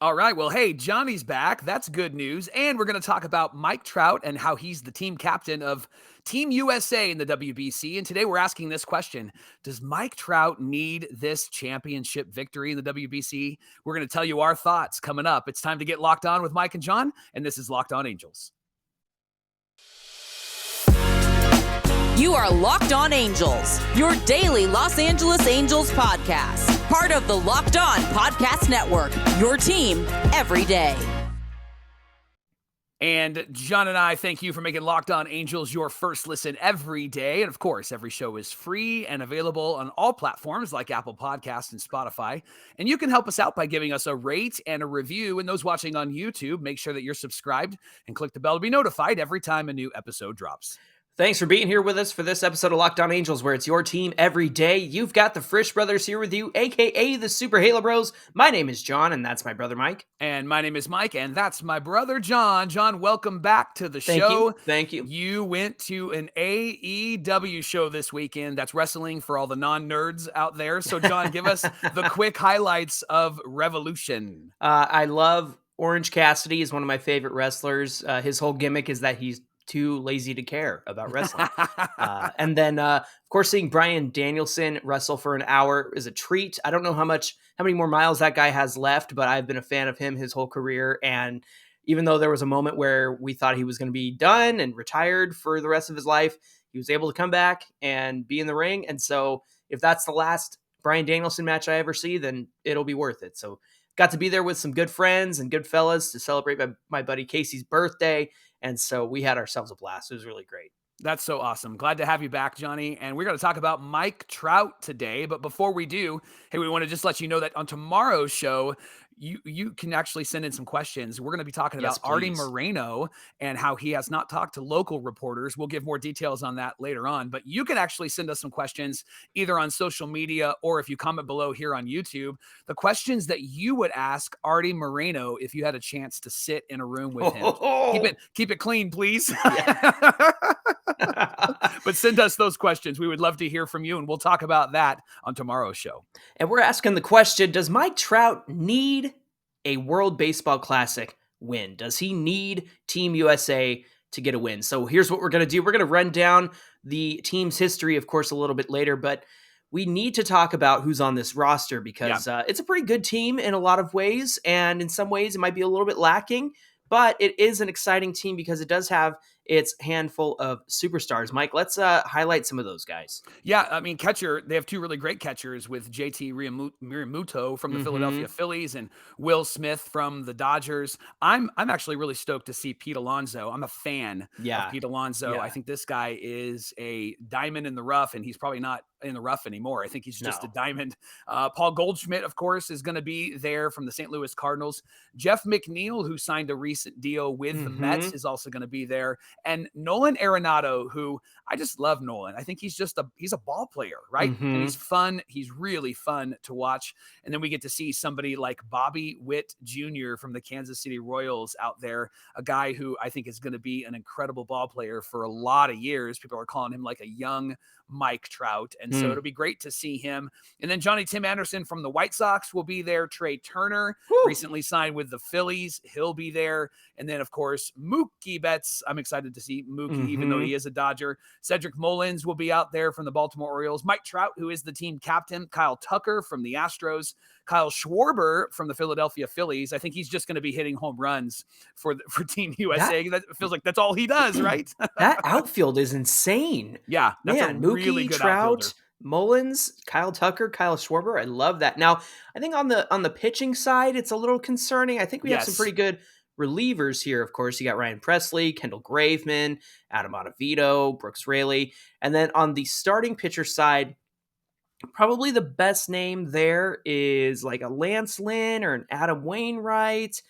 All right. Well, hey, Johnny's back. That's good news. And we're going to talk about Mike Trout and how he's the team captain of Team USA in the WBC. And today we're asking this question: does Mike Trout need this championship victory in the WBC? We're going to tell you our thoughts coming up. It's time to get locked on with Mike and John. And this is Locked On Angels. You are Locked On Angels, your daily Los Angeles Angels podcast. Part of the Locked On Podcast Network, your team every day. And John and I thank you for making Locked On Angels your first listen every day. And of course, every show is free and available on all platforms like Apple Podcasts and Spotify. And you can help us out by giving us a rate and a review. And those watching on YouTube, make sure that you're subscribed and click the bell to be notified every time a new episode drops. Thanks for being here with us for this episode of Locked On Angels, where it's your team every day. You've got the Frisch Brothers here with you, a.k.a. the Super Halo Bros. My name is John, and that's my brother Mike. And my name is Mike, and that's my brother John. John, welcome back to the show. Thank you. You went to an AEW show this weekend. That's wrestling for all the non-nerds out there. So, John, give us the quick highlights of Revolution. I love Orange Cassidy. He's one of my favorite wrestlers. His whole gimmick is that he's too lazy to care about wrestling. And then, of course, seeing Bryan Danielson wrestle for an hour is a treat. I don't know how many more miles that guy has left, but I've been a fan of him his whole career. And even though there was a moment where we thought he was going to be done and retired for the rest of his life, he was able to come back and be in the ring. And so if that's the last Bryan Danielson match I ever see, then it'll be worth it. So got to be there with some good friends and good fellas to celebrate my buddy Casey's birthday. And so we had ourselves a blast. It was really great. That's so awesome. Glad to have you back, Johnny. And we're going to talk about Mike Trout today. But before we do, hey, we want to just let you know that on tomorrow's show, you can actually send in some questions. We're going to be talking about Artie Moreno and how he has not talked to local reporters. We'll give more details on that later on. But you can actually send us some questions either on social media or if you comment below here on YouTube, the questions that you would ask Artie Moreno if you had a chance to sit in a room with him. Keep it clean, please. But send us those questions. We would love to hear from you, and we'll talk about that on tomorrow's show. And we're asking the question, does Mike Trout need a World Baseball Classic win? Does he need Team USA to get a win? So here's what we're going to do. We're going to run down the team's history, of course, a little bit later, but we need to talk about who's on this roster because it's a pretty good team in a lot of ways, and in some ways it might be a little bit lacking, but it is an exciting team because it does have its handful of superstars. Mike, let's highlight some of those guys. Yeah, I mean, catcher, they have two really great catchers with JT Realmuto from the Philadelphia Phillies and Will Smith from the Dodgers. I'm actually really stoked to see Pete Alonso. I'm a fan of Pete Alonso. I think this guy is a diamond in the rough, and he's probably not in the rough anymore. I think he's just a diamond. Paul Goldschmidt, of course, is going to be there from the St. Louis Cardinals. Jeff McNeil, who signed a recent deal with the Mets, is also going to be there. And Nolan Arenado, who I just love Nolan. I think he's a ball player, right? And he's fun. He's really fun to watch. And then we get to see somebody like Bobby Witt Jr. from the Kansas City Royals out there, a guy who I think is going to be an incredible ball player for a lot of years. People are calling him like a young Mike Trout. And so it'll be great to see him. And then Johnny Tim Anderson from the White Sox will be there. Trey Turner recently signed with the Phillies. He'll be there. And then, of course, Mookie Betts. I'm excited to see Mookie, even though he is a Dodger. Cedric Mullins will be out there from the Baltimore Orioles. Mike Trout, who is the team captain. Kyle Tucker from the Astros. Kyle Schwarber from the Philadelphia Phillies. I think he's just going to be hitting home runs for Team USA. That feels like that's all he does, right? That outfield is insane. Yeah, that's a really good Trout, outfielder. Mullins, Kyle Tucker, Kyle Schwarber. I love that. Now, I think on the pitching side, it's a little concerning. I think we have some pretty good relievers here. Of course, you got Ryan Presley, Kendall Graveman, Adam Ottavino, Brooks Raley. And then on the starting pitcher side, probably the best name there is like a Lance Lynn or an Adam Wainwright.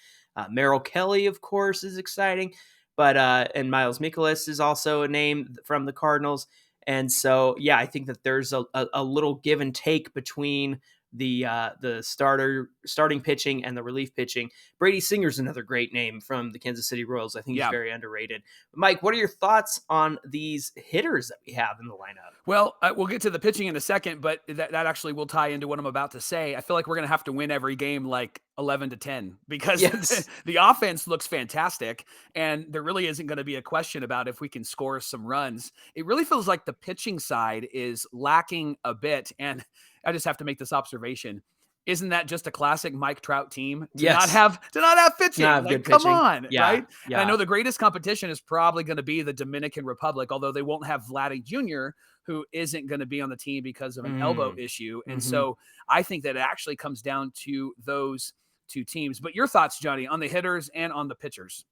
Merrill Kelly, of course, is exciting. But and Miles Mikolas is also a name from the Cardinals. And so, I think that there's a little give and take between the starting pitching and the relief pitching. Brady Singer's another great name from the Kansas City Royals. I think he's Yeah. very underrated. Mike, what are your thoughts on these hitters that we have in the lineup? Well, we'll get to the pitching in a second, but that actually will tie into what I'm about to say. I feel like we're going to have to win every game like 11-10 because Yes. the offense looks fantastic, and there really isn't going to be a question about if we can score some runs. It really feels like the pitching side is lacking a bit, and I just have to make this observation. Isn't that just a classic Mike Trout team to not Yes. have pitching? Not have Like, good come pitching. on, Yeah, right? yeah. And I know the greatest competition is probably going to be the Dominican Republic, although they won't have Vladdy Jr., who isn't going to be on the team because of an elbow issue. And so I think that it actually comes down to those two teams. But your thoughts, Johnny, on the hitters and on the pitchers?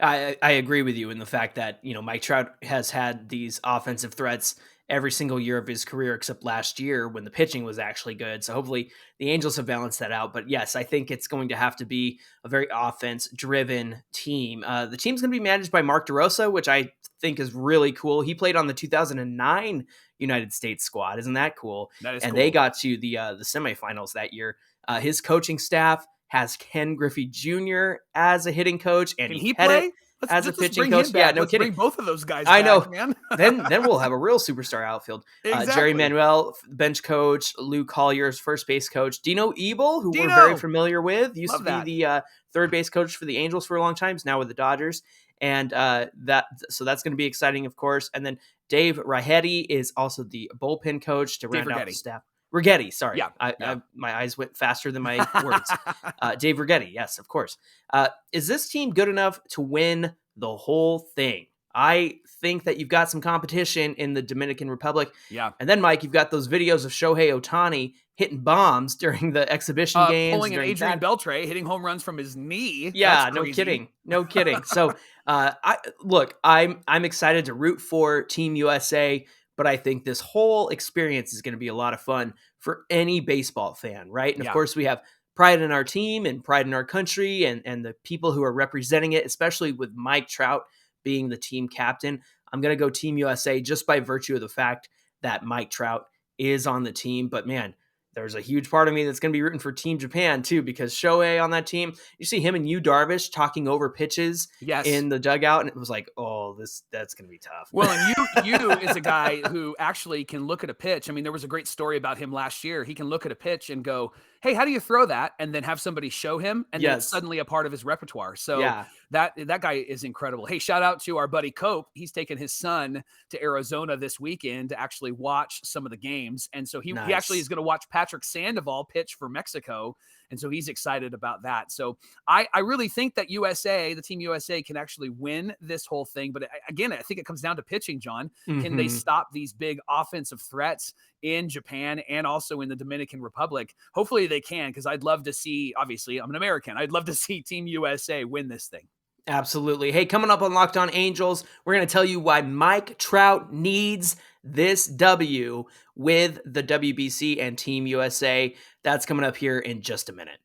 I agree with you in the fact that, Mike Trout has had these offensive threats every single year of his career, except last year when the pitching was actually good. So hopefully the Angels have balanced that out. But yes, I think it's going to have to be a very offense driven team. The team's going to be managed by Mark DeRosa, which I think is really cool. He played on the 2009 United States squad. Isn't that cool? That is and cool. They got to the semifinals that year. His coaching staff has Ken Griffey Jr. as a hitting coach, and Can he play? as a Let's pitching bring coach. him Yeah, back. no Let's kidding. bring both of those guys I know. back, man. then we'll have a real superstar outfield. Exactly. Jerry Manuel, bench coach. Lou Collier's first base coach. Dino Ebel, who Dino! we're very familiar with, used Love to be the third base coach for the Angels for a long time. He's now with the Dodgers. And so that's going to be exciting, of course. And then Dave Rahetti is also the bullpen coach to round out the staff. Righetti, sorry. Yeah. My eyes went faster than my words. Dave Righetti, yes, of course. Is this team good enough to win the whole thing? I think that you've got some competition in the Dominican Republic. Yeah. And then, Mike, you've got those videos of Shohei Ohtani hitting bombs during the excitation games. Pulling an Adrian Beltre, hitting home runs from his knee. Yeah, no kidding. So, I'm excited to root for Team USA, but I think this whole experience is going to be a lot of fun for any baseball fan, right? And of course, we have pride in our team and pride in our country and the people who are representing it, especially with Mike Trout being the team captain. I'm going to go Team USA just by virtue of the fact that Mike Trout is on the team. But man, there's a huge part of me that's going to be rooting for Team Japan too, because Shohei on that team, you see him and Yu Darvish talking over pitches in the dugout, and it was like, oh, that's going to be tough. Well, and Yu is a guy who actually can look at a pitch. I mean, there was a great story about him last year. He can look at a pitch and go, hey, how do you throw that? And then have somebody show him, and then it's suddenly a part of his repertoire. So that guy is incredible. Hey, shout out to our buddy Cope. He's taken his son to Arizona this weekend to actually watch some of the games. And so he actually is going to watch Patrick Sandoval pitch for Mexico. And so he's excited about that. So I really think that the Team USA can actually win this whole thing. But again, I think it comes down to pitching, John. Can they stop these big offensive threats in Japan and also in the Dominican Republic? Hopefully they can, because I'd love to see, obviously I'm an American, I'd love to see Team USA win this thing. Absolutely. Hey, coming up on Locked On Angels, we're going to tell you why Mike Trout needs this W with the WBC and Team USA. That's coming up here in just a minute.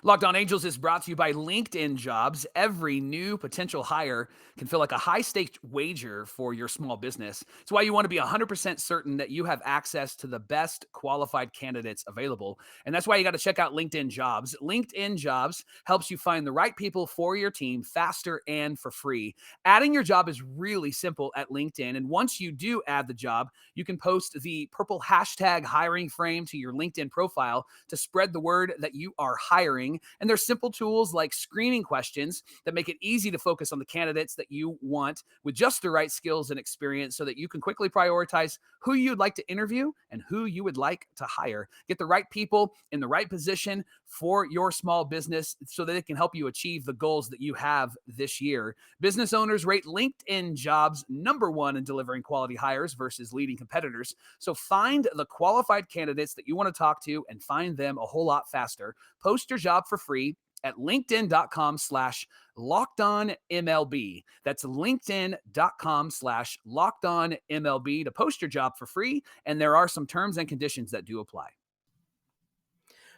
Locked On Angels is brought to you by LinkedIn Jobs. Every new potential hire can feel like a high-stakes wager for your small business. It's why you want to be 100% certain that you have access to the best qualified candidates available. And that's why you got to check out LinkedIn Jobs. LinkedIn Jobs helps you find the right people for your team faster and for free. Adding your job is really simple at LinkedIn. And once you do add the job, you can post the purple hashtag hiring frame to your LinkedIn profile to spread the word that you are hiring. And there's simple tools like screening questions that make it easy to focus on the candidates that you want with just the right skills and experience so that you can quickly prioritize who you'd like to interview and who you would like to hire. Get the right people in the right position for your small business so that it can help you achieve the goals that you have this year. Business owners rate LinkedIn Jobs #1 in delivering quality hires versus leading competitors. So find the qualified candidates that you want to talk to and find them a whole lot faster. Post your job for free at linkedin.com/LockedOnMLB. That's linkedin.com/LockedOnMLB to post your job for free. And there are some terms and conditions that do apply.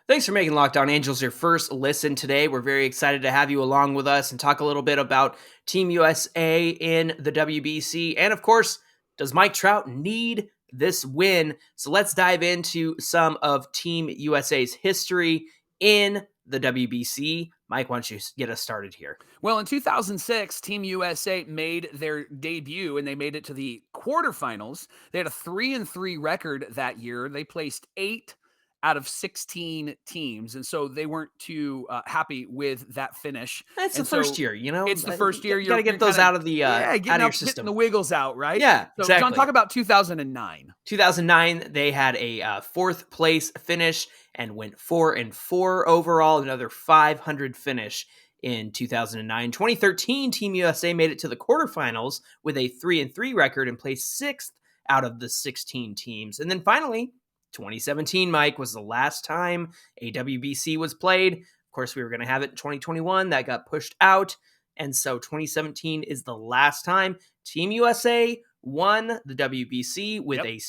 Thanks for making Locked On Angels your first listen today. We're very excited to have you along with us and talk a little bit about Team USA in the WBC. And of course, does Mike Trout need this win. So let's dive into some of Team USA's history in the WBC. Mike, why don't you get us started here? Well, in 2006, Team USA made their debut and they made it to the quarterfinals. They had a 3-3 record that year. They placed 8 out of 16 teams. And so they weren't too happy with that finish. It's and the first year, It's the first year. You got to get those out of the out of your system. Getting the wiggles out, right? Yeah, so exactly. John, talk about 2009. 2009, they had a 4th place finish and went 4-4 overall, another 500 finish in 2009. 2013, Team USA made it to the quarterfinals with a 3-3 record and placed 6th out of the 16 teams. And then finally, 2017, Mike, was the last time a WBC was played. Of course, we were going to have it in 2021. That got pushed out. And so 2017 is the last time Team USA won the WBC with a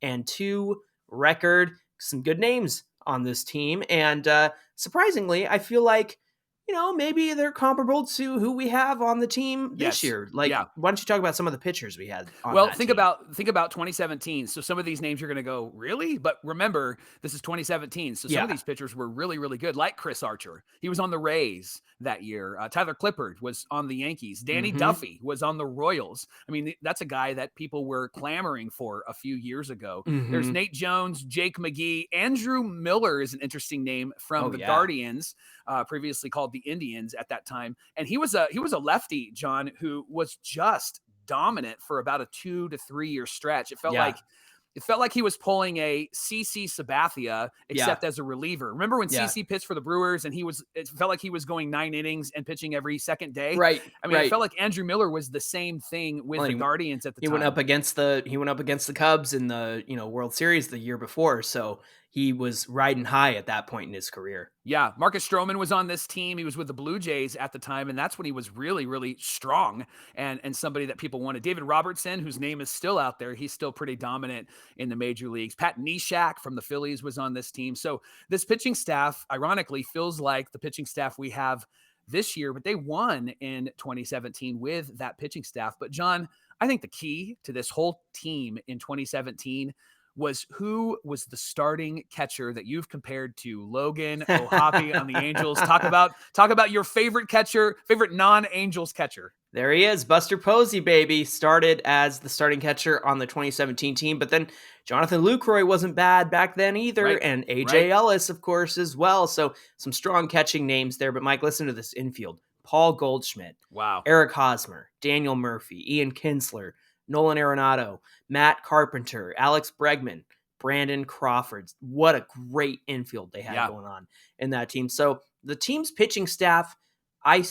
6-2 record. Some good names on this team. And surprisingly, I feel like, maybe they're comparable to who we have on the team this year. Why don't you talk about some of the pitchers we had on that think team? about 2017. So some of these names you're going to go, really? But remember, this is 2017. So some of these pitchers were really, really good, like Chris Archer. He was on the Rays that year. Tyler Clippard was on the Yankees. Danny Duffy was on the Royals. I mean, that's a guy that people were clamoring for a few years ago. There's Nate Jones, Jake McGee. Andrew Miller is an interesting name from the Guardians, previously called the Indians at that time. And he was a lefty, John, who was just dominant for about a 2 to 3 year stretch. It felt like he was pulling a CC Sabathia, except as a reliever. Remember when CC pitched for the Brewers and it felt like he was going 9 innings and pitching every second day? Right. I mean, it felt like Andrew Miller was the same thing with the Guardians at the time. He went up against the Cubs in the, World Series the year before. So he was riding high at that point in his career. Yeah, Marcus Stroman was on this team. He was with the Blue Jays at the time, and that's when he was really, really strong and somebody that people wanted. David Robertson, whose name is still out there, he's still pretty dominant in the major leagues. Pat Neshek from the Phillies was on this team. So this pitching staff, ironically, feels like the pitching staff we have this year, but they won in 2017 with that pitching staff. But John, I think the key to this whole team in 2017 was who was the starting catcher that you've compared to Logan O'Hoppe on the Angels. Talk about your favorite catcher, favorite non-Angels catcher. There he is, Buster Posey, baby. Started as the starting catcher on the 2017 team, but then Jonathan Lucroy wasn't bad back then either, and AJ Ellis, of course, as well. So some strong catching names there. But Mike, listen to this infield: Paul Goldschmidt, Eric Hosmer, Daniel Murphy, Ian Kinsler, Nolan Arenado, Matt Carpenter, Alex Bregman, Brandon Crawford. What a great infield they had going on in that team. So the team's pitching staff, I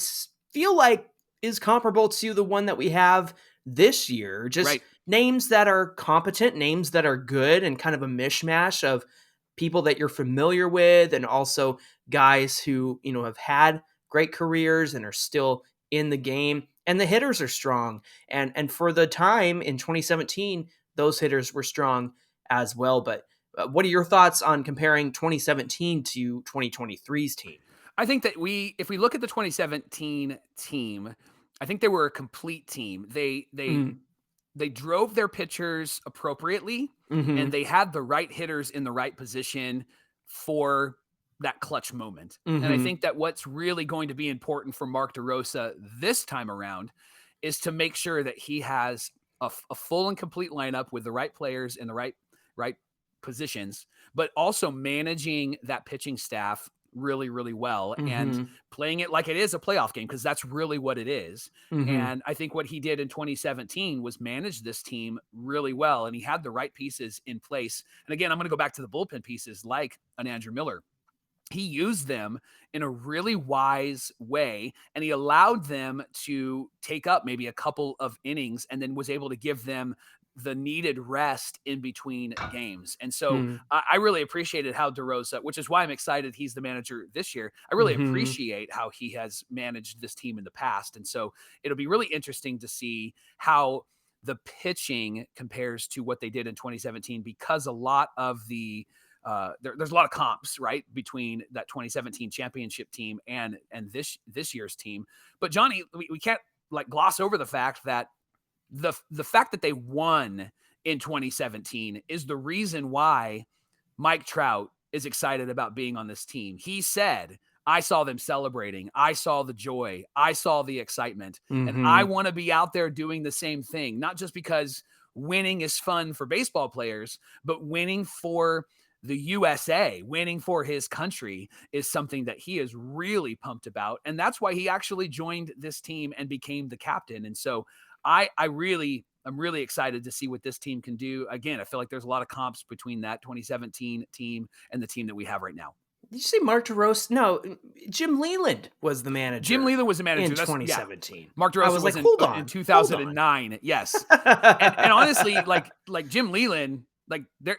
feel like, is comparable to the one that we have this year. Just names that are competent, names that are good, and kind of a mishmash of people that you're familiar with, and also guys who, have had great careers and are still in the game. And the hitters are strong. And for the time in 2017, those hitters were strong as well. But what are your thoughts on comparing 2017 to 2023's team? I think that if we look at the 2017 team, I think they were a complete team. They drove their pitchers appropriately, and they had the right hitters in the right position for that clutch moment. And I think that what's really going to be important for Mark DeRosa this time around is to make sure that he has a full and complete lineup with the right players in the right positions, but also managing that pitching staff really, really well and playing it like it is a playoff game, because that's really what it is. And I think what he did in 2017 was manage this team really well, and he had the right pieces in place. And again, I'm going to go back to the bullpen pieces like an Andrew Miller. He used them in a really wise way, and he allowed them to take up maybe a couple of innings and then was able to give them the needed rest in between games. And so I really appreciated how DeRosa, which is why I'm excited he's the manager this year. I really appreciate how he has managed this team in the past. And so it'll be really interesting to see how the pitching compares to what they did in 2017, because a lot of the there's a lot of comps, right, between that 2017 championship team and this year's team. But Johnny, we can't gloss over the fact that the fact that they won in 2017 is the reason why Mike Trout is excited about being on this team. He said, I saw them celebrating. I saw the joy. I saw the excitement. And I want to be out there doing the same thing, not just because winning is fun for baseball players, but winning for the USA, winning for his country is something that he is really pumped about. And that's why he actually joined this team and became the captain. And so I'm really excited to see what this team can do. Again, I feel like there's a lot of comps between that 2017 team and the team that we have right now. Did you say Mark DeRosa? No, Jim Leland was the manager. Jim Leland was the manager in 2017. Yeah. Mark DeRosa was in 2009. Yes. and honestly, like Jim Leland,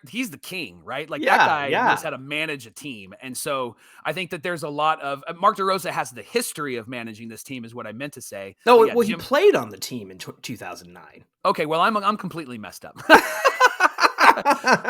he's the king, right? Like that guy knows how to manage a team. And so I think that there's a lot of Mark DeRosa has the history of managing this team is what I meant to say. No, well, he played on the team in 2009. Okay. Well, I'm completely messed up.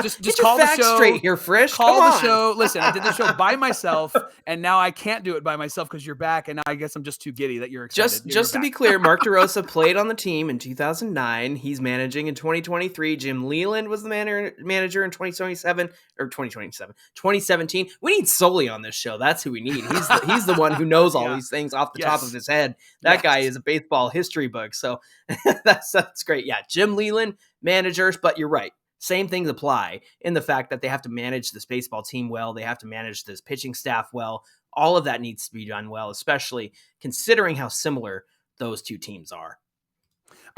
just Get call your the facts show straight here, Frisch. Call the show. Listen, I did the show by myself, and now I can't do it by myself because you're back, and now I guess I'm just too giddy that you're excited. Just to be clear, Mark DeRosa played on the team in 2009. He's managing in 2023. Jim Leland was the manager in 2017. We need Sully on this show. That's who we need. He's the one who knows all these things off the top of his head. That guy is a baseball history book. So that's great. Yeah, Jim Leland, managers, but you're right. Same things apply in the fact that they have to manage this baseball team well. They have to manage this pitching staff well. All of that needs to be done well, especially considering how similar those two teams are.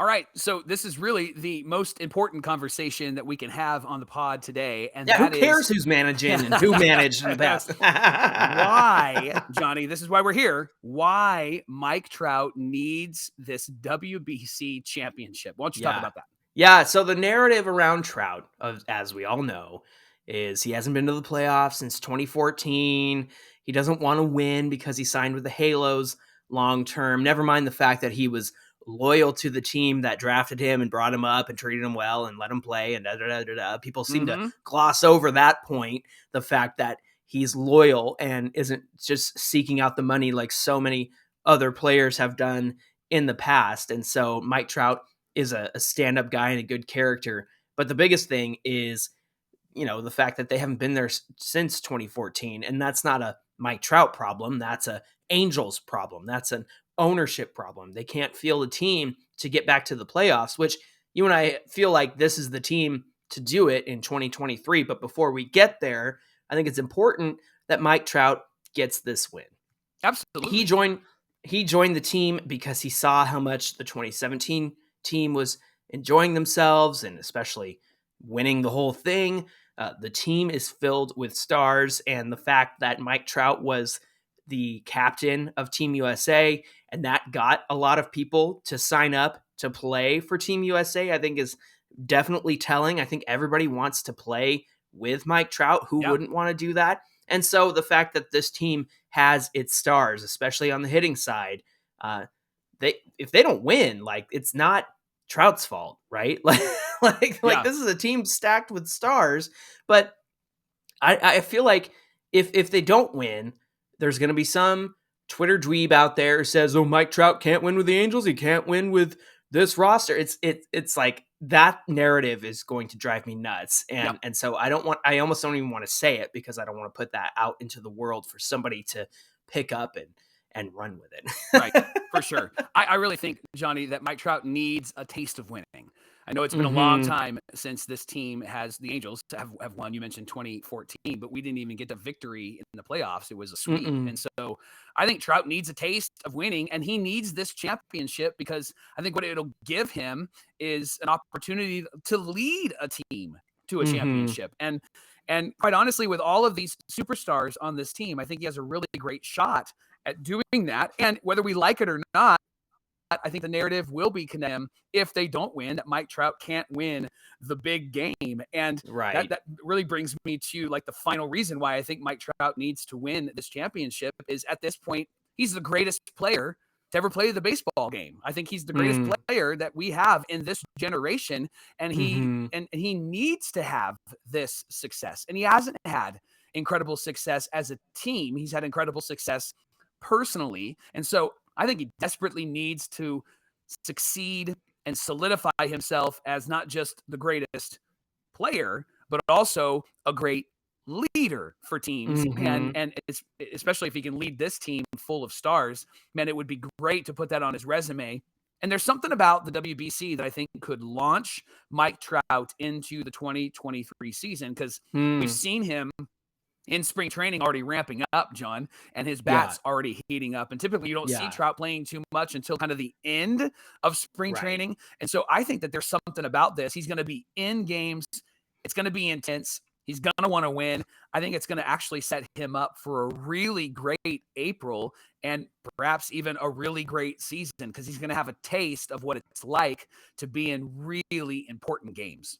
All right. So this is really the most important conversation that we can have on the pod today. And who cares who's managing and who managed in the past? Why, Johnny, this is why we're here. Why Mike Trout needs this WBC championship. Why don't you talk about that? Yeah, so the narrative around Trout, as we all know, is he hasn't been to the playoffs since 2014. He doesn't want to win because he signed with the Halos long term. Never mind the fact that he was loyal to the team that drafted him and brought him up and treated him well and let him play. And people seem to gloss over that point, the fact that he's loyal and isn't just seeking out the money like so many other players have done in the past. And so Mike Trout is a stand-up guy and a good character. But the biggest thing is, the fact that they haven't been there since 2014. And that's not a Mike Trout problem. That's a Angels problem. That's an ownership problem. They can't field a team to get back to the playoffs, which you and I feel like this is the team to do it in 2023. But before we get there, I think it's important that Mike Trout gets this win. Absolutely. He joined the team because he saw how much the 2017 team was enjoying themselves and especially winning the whole thing. The team is filled with stars, and the fact that Mike Trout was the captain of Team USA and that got a lot of people to sign up to play for Team USA, I think is definitely telling. I think everybody wants to play with Mike Trout. Who wouldn't want to do that? And so the fact that this team has its stars, especially on the hitting side, if they don't win, it's not Trout's fault, right? This is a team stacked with stars, but I feel like if they don't win, there's going to be some Twitter dweeb out there who says, "Oh, Mike Trout can't win with the Angels. He can't win with this roster." It's like that narrative is going to drive me nuts, and so I almost don't even want to say it because I don't want to put that out into the world for somebody to pick up and run with it. Right, for sure. I really think, Johnny, that Mike Trout needs a taste of winning. I know it's been a long time since this team the Angels have won. You mentioned 2014, but we didn't even get to victory in the playoffs. It was a sweep. And so I think Trout needs a taste of winning, and he needs this championship because I think what it'll give him is an opportunity to lead a team to a championship. And quite honestly, with all of these superstars on this team, I think he has a really great shot at doing that. And whether we like it or not, I think the narrative will be condemned if they don't win, that Mike Trout can't win the big game. And that really brings me to the final reason why I think Mike Trout needs to win this championship is at this point, he's the greatest player to ever play the baseball game. I think he's the greatest player that we have in this generation. And he needs to have this success. And he hasn't had incredible success as a team. He's had incredible success personally. And so I think he desperately needs to succeed and solidify himself as not just the greatest player, but also a great leader for teams. Mm-hmm. And especially if he can lead this team full of stars, man, it would be great to put that on his resume. And there's something about the WBC that I think could launch Mike Trout into the 2023 season, because we've Mm. seen him in spring training already ramping up, John, and his Yeah. bat's already heating up. And typically you don't see Yeah. Trout playing too much until kind of the end of spring Right. training. And so I think that there's something about this. He's going to be in games. It's going to be intense. He's going to want to win. I think it's going to actually set him up for a really great April and perhaps even a really great season, because he's going to have a taste of what it's like to be in really important games.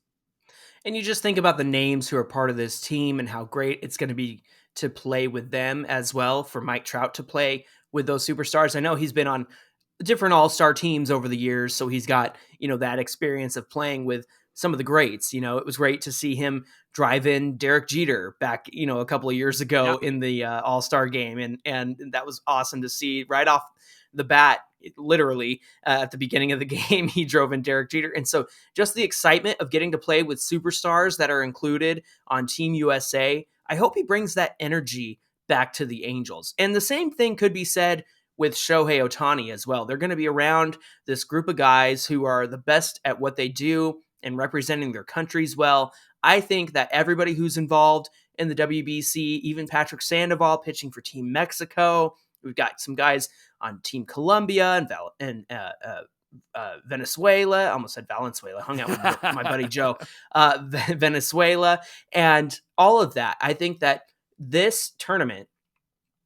And you just think about the names who are part of this team and how great it's going to be to play with them as well, for Mike Trout to play with those superstars. I know he's been on different all-star teams over the years, so he's got, that experience of playing with some of the greats. It was great to see him drive in Derek Jeter back, a couple of years ago in the all-star game. And that was awesome to see right off the bat. Literally at the beginning of the game, he drove in Derek Jeter. And so just the excitement of getting to play with superstars that are included on Team USA, I hope he brings that energy back to the Angels. And the same thing could be said with Shohei Ohtani as well. They're going to be around this group of guys who are the best at what they do and representing their countries well. I think that everybody who's involved in the WBC, even Patrick Sandoval pitching for Team Mexico, we've got some guys on Team Colombia and Venezuela. I almost said Valenzuela. Hung out with my buddy Joe. Venezuela, and all of that. I think that this tournament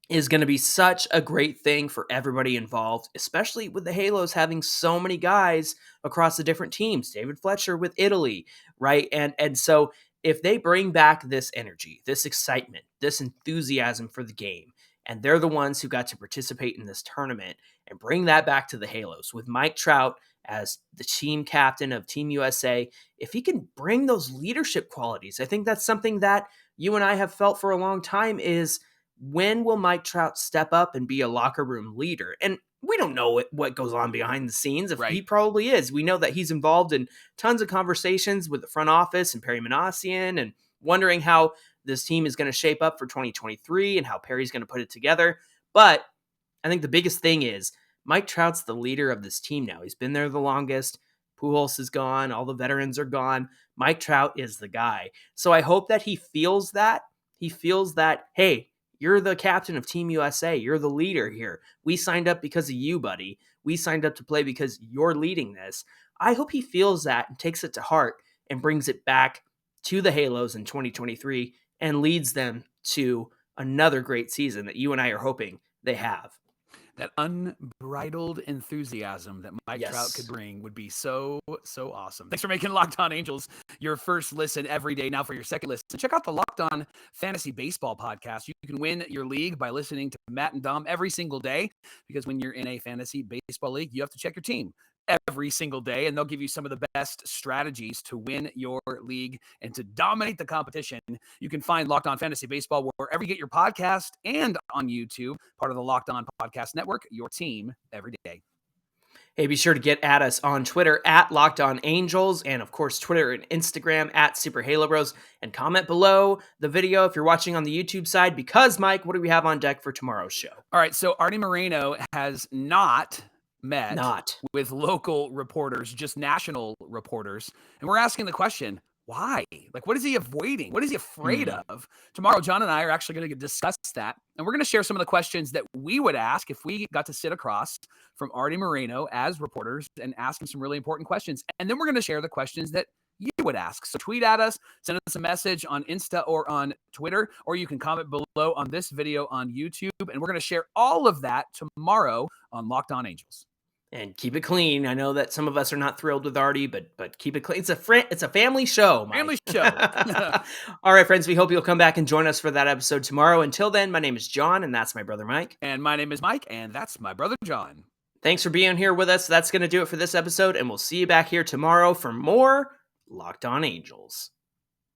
is going to be such a great thing for everybody involved, especially with the Halos having so many guys across the different teams. David Fletcher with Italy, right? And so if they bring back this energy, this excitement, this enthusiasm for the game, and they're the ones who got to participate in this tournament, and bring that back to the Halos with Mike Trout as the team captain of Team USA, if he can bring those leadership qualities, I think that's something that you and I have felt for a long time is, when will Mike Trout step up and be a locker room leader? And we don't know what goes on behind the scenes. If he probably is. We know that he's involved in tons of conversations with the front office and Perry Manassian, and wondering how this team is going to shape up for 2023 and how Perry's going to put it together. But I think the biggest thing is Mike Trout's the leader of this team now. He's been there the longest. Pujols is gone. All the veterans are gone. Mike Trout is the guy. So I hope that he feels that. He feels that, hey, you're the captain of Team USA. You're the leader here. We signed up because of you, buddy. We signed up to play because you're leading this. I hope he feels that and takes it to heart and brings it back to the Halos in 2023 and leads them to another great season that you and I are hoping they have. That unbridled enthusiasm that Mike Trout could bring would be so, so awesome. Thanks for making Locked On Angels your first listen every day. Now for your second listen, check out the Locked On Fantasy Baseball podcast. You can win your league by listening to Matt and Dom every single day, because when you're in a fantasy baseball league, you have to check your team every single day, and they'll give you some of the best strategies to win your league and to dominate the competition. You can find Locked On Fantasy Baseball wherever you get your podcast and on YouTube, part of the Locked On Podcast Network, your team every day. Hey, be sure to get at us on Twitter at Locked On Angels, and of course Twitter and Instagram at Super Halo Bros, and comment below the video if you're watching on the YouTube side, because Mike, what do we have on deck for tomorrow's show? All right, so Artie Moreno has not met with local reporters, just national reporters. And we're asking the question, why? Like, what is he avoiding? What is he afraid of? Tomorrow, John and I are actually going to discuss that. And we're going to share some of the questions that we would ask if we got to sit across from Artie Moreno as reporters and ask him some really important questions. And then we're going to share the questions that you would ask. So tweet at us, send us a message on Insta or on Twitter, or you can comment below on this video on YouTube. And we're going to share all of that tomorrow on Locked On Angels. And keep it clean. I know that some of us are not thrilled with Artie, but keep it clean. It's a family show, Mike. Family show. All right, friends, we hope you'll come back and join us for that episode tomorrow. Until then, my name is John, and that's my brother Mike. And my name is Mike, and that's my brother John. Thanks for being here with us. That's going to do it for this episode, and we'll see you back here tomorrow for more Locked On Angels.